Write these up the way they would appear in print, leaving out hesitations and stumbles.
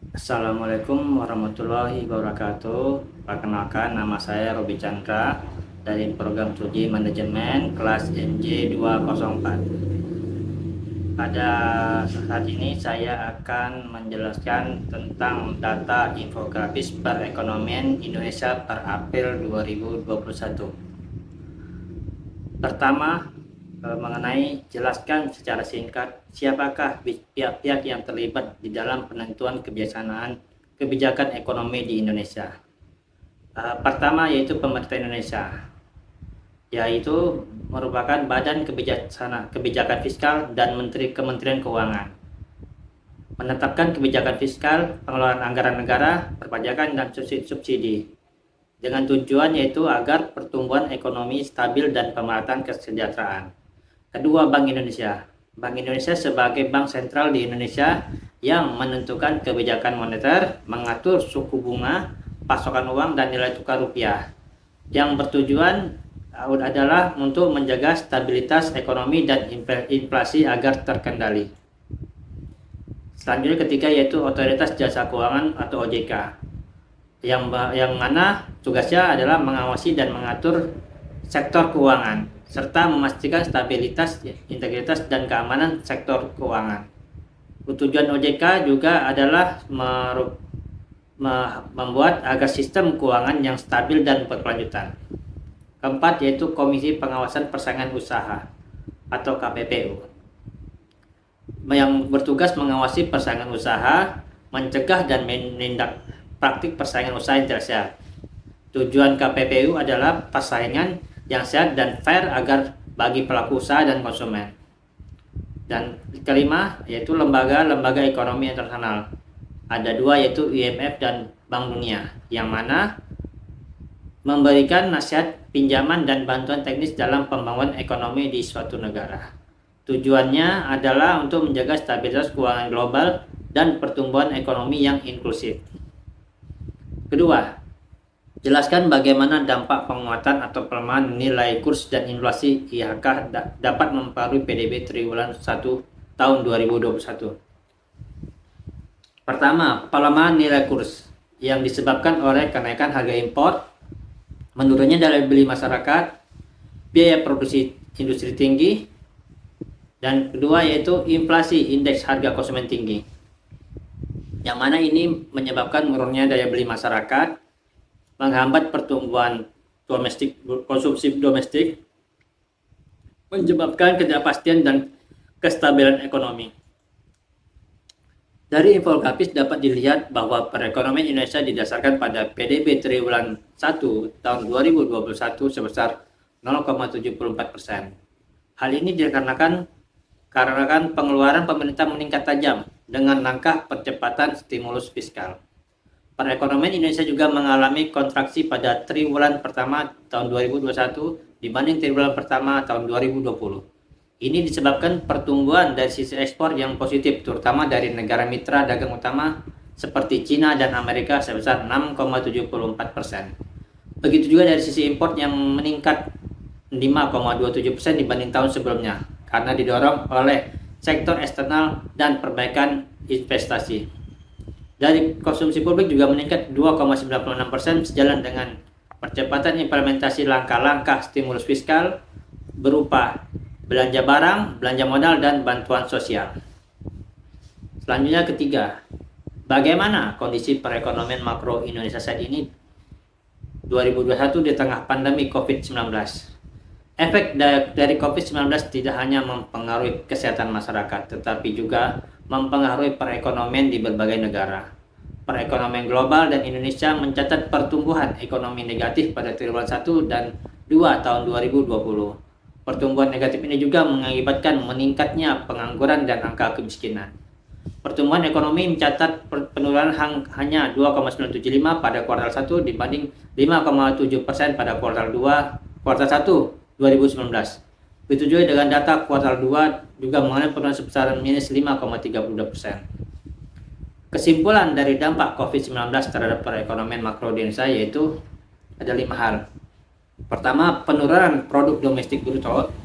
Assalamualaikum warahmatullahi wabarakatuh. Perkenalkan, nama saya Robi Chandra dari program studi manajemen kelas NJ 204. Pada saat ini saya akan menjelaskan tentang data infografis perekonomian Indonesia per April 2021. Pertama, mengenai jelaskan secara singkat siapakah pihak-pihak yang terlibat di dalam penentuan kebijakan ekonomi di Indonesia. Pertama yaitu pemerintah Indonesia, yaitu merupakan Badan Kebijakan Fiskal dan Kementerian Keuangan. Menetapkan kebijakan fiskal, pengelolaan anggaran negara, perpajakan dan subsidi dengan tujuan yaitu agar pertumbuhan ekonomi stabil dan pemerataan kesejahteraan. Kedua, Bank Indonesia. Bank Indonesia sebagai bank sentral di Indonesia yang menentukan kebijakan moneter, mengatur suku bunga, pasokan uang dan nilai tukar rupiah. Yang bertujuan adalah untuk menjaga stabilitas ekonomi dan inflasi agar terkendali. Selanjutnya ketiga yaitu Otoritas Jasa Keuangan atau OJK. Yang mana tugasnya adalah mengawasi dan mengatur sektor keuangan serta memastikan stabilitas, integritas dan keamanan sektor keuangan. Tujuan OJK juga adalah membuat agar sistem keuangan yang stabil dan berkelanjutan. Keempat yaitu Komisi Pengawasan Persaingan Usaha atau KPPU yang bertugas mengawasi persaingan usaha, mencegah dan menindak praktik persaingan usaha yang tidak sehat. Tujuan KPPU adalah persaingan yang sehat dan fair agar bagi pelaku usaha dan konsumen. Dan kelima yaitu lembaga-lembaga ekonomi internasional. Ada dua yaitu IMF dan Bank Dunia, yang mana memberikan nasihat, pinjaman dan bantuan teknis dalam pembangunan ekonomi di suatu negara. Tujuannya adalah untuk menjaga stabilitas keuangan global dan pertumbuhan ekonomi yang inklusif. Kedua, jelaskan bagaimana dampak penguatan atau pelemahan nilai kurs dan inflasi IHK dapat mempengaruhi PDB triwulan 1 tahun 2021. Pertama, pelemahan nilai kurs yang disebabkan oleh kenaikan harga impor, menurunnya daya beli masyarakat, biaya produksi industri tinggi, dan kedua yaitu inflasi indeks harga konsumen tinggi, yang mana ini menyebabkan menurunnya daya beli masyarakat, menghambat pertumbuhan konsumsi domestik, menyebabkan ketidakpastian dan kestabilan ekonomi. Dari infografis dapat dilihat bahwa perekonomian Indonesia didasarkan pada PDB triwulan 1 tahun 2021 sebesar 0,74%. Hal ini dikarenakan pengeluaran pemerintah meningkat tajam dengan langkah percepatan stimulus fiskal. Perekonomian Indonesia juga mengalami kontraksi pada triwulan pertama tahun 2021 dibanding triwulan pertama tahun 2020. Ini disebabkan pertumbuhan dari sisi ekspor yang positif, terutama dari negara mitra dagang utama seperti Cina dan Amerika sebesar 6,74%. Begitu juga dari sisi impor yang meningkat 5,27% dibanding tahun sebelumnya, karena didorong oleh sektor eksternal dan perbaikan investasi. Dari konsumsi publik juga meningkat 2,96% sejalan dengan percepatan implementasi langkah-langkah stimulus fiskal berupa belanja barang, belanja modal, dan bantuan sosial. Selanjutnya ketiga, bagaimana kondisi perekonomian makro Indonesia saat ini 2021 di tengah pandemi COVID-19? Efek dari COVID-19 tidak hanya mempengaruhi kesehatan masyarakat, tetapi juga mempengaruhi perekonomian di berbagai negara. Perekonomian global dan Indonesia mencatat pertumbuhan ekonomi negatif pada triwulan 1 dan 2 tahun 2020. Pertumbuhan negatif ini juga mengakibatkan meningkatnya pengangguran dan angka kemiskinan. Pertumbuhan ekonomi mencatat penurunan hanya 2,975 pada kuartal 1 dibanding 5,7% pada kuartal 1 2019. Begitu juga dengan data kuartal 2 juga mengalami penurunan sebesar minus 5,32%. Kesimpulan dari dampak COVID-19 terhadap perekonomian makro di Indonesia yaitu ada 5 hal. Pertama, penurunan produk domestik bruto.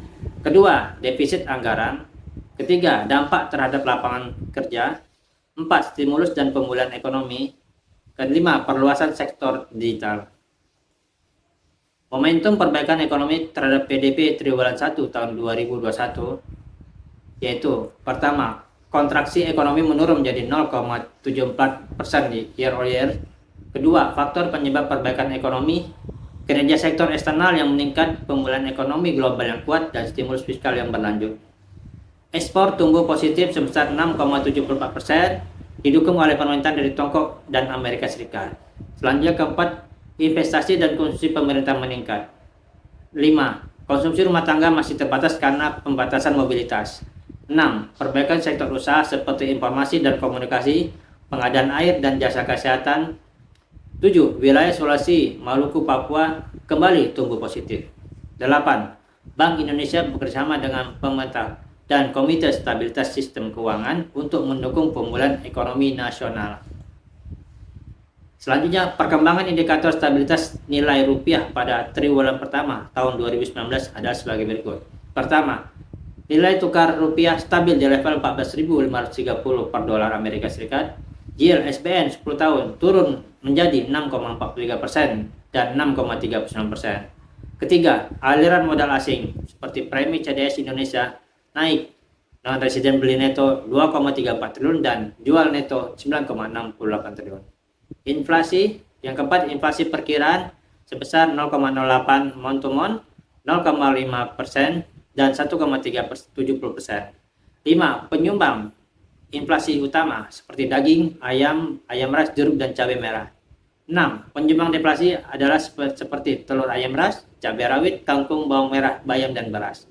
Kedua, defisit anggaran. Ketiga, dampak terhadap lapangan kerja. 4. Stimulus dan pemulihan ekonomi. Kelima, perluasan sektor digital. Momentum perbaikan ekonomi terhadap PDB triwulan 1 tahun 2021 yaitu pertama, kontraksi ekonomi menurun menjadi 0,74% year on year. Kedua, faktor penyebab perbaikan ekonomi, kinerja sektor eksternal yang meningkat, pemulihan ekonomi global yang kuat, dan stimulus fiskal yang berlanjut. Ekspor tumbuh positif sebesar 6,74%, didukung oleh pemerintah dari Tiongkok dan Amerika Serikat. Selanjutnya keempat, investasi dan konsumsi pemerintah meningkat. 5. Konsumsi rumah tangga masih terbatas karena pembatasan mobilitas. 6. Perbaikan sektor usaha seperti informasi dan komunikasi, pengadaan air dan jasa kesehatan. 7. Wilayah Sulawesi, Maluku, Papua kembali tumbuh positif. 8. Bank Indonesia bekerjasama dengan pemerintah dan Komite Stabilitas Sistem Keuangan untuk mendukung pemulihan ekonomi nasional. Selanjutnya, perkembangan indikator stabilitas nilai rupiah pada triwulan pertama tahun 2019 adalah sebagai berikut. Pertama, nilai tukar rupiah stabil di level 14.530 per dolar Amerika Serikat. Yield SBN 10 tahun turun menjadi 6,43% dan 6,39%. Ketiga, aliran modal asing seperti premi CDS Indonesia naik. Non-residen beli neto 2,34 triliun dan jual neto 9,68 triliun. Inflasi, yang keempat, inflasi perkiraan sebesar 0,08 month to month, 0,5% dan 1,370%. 5. Penyumbang inflasi utama seperti daging, ayam ras, jeruk, dan cabai merah. 6. Penyumbang deflasi adalah seperti telur ayam ras, cabai rawit, kangkung, bawang merah, bayam, dan beras.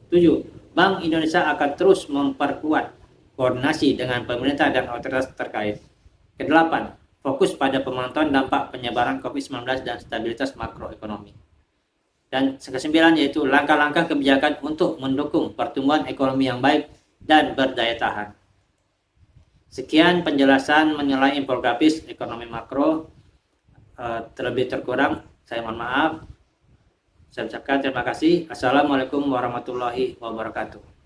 7. Bank Indonesia akan terus memperkuat koordinasi dengan pemerintah dan otoritas terkait. Kedelapan, fokus pada pemantauan dampak penyebaran COVID-19 dan stabilitas makroekonomi. Dan kesembilan yaitu langkah-langkah kebijakan untuk mendukung pertumbuhan ekonomi yang baik dan berdaya tahan. Sekian penjelasan mengenai infografis ekonomi makro. Terlebih terkurang saya mohon maaf. Saya ucapkan terima kasih. Assalamualaikum warahmatullahi wabarakatuh.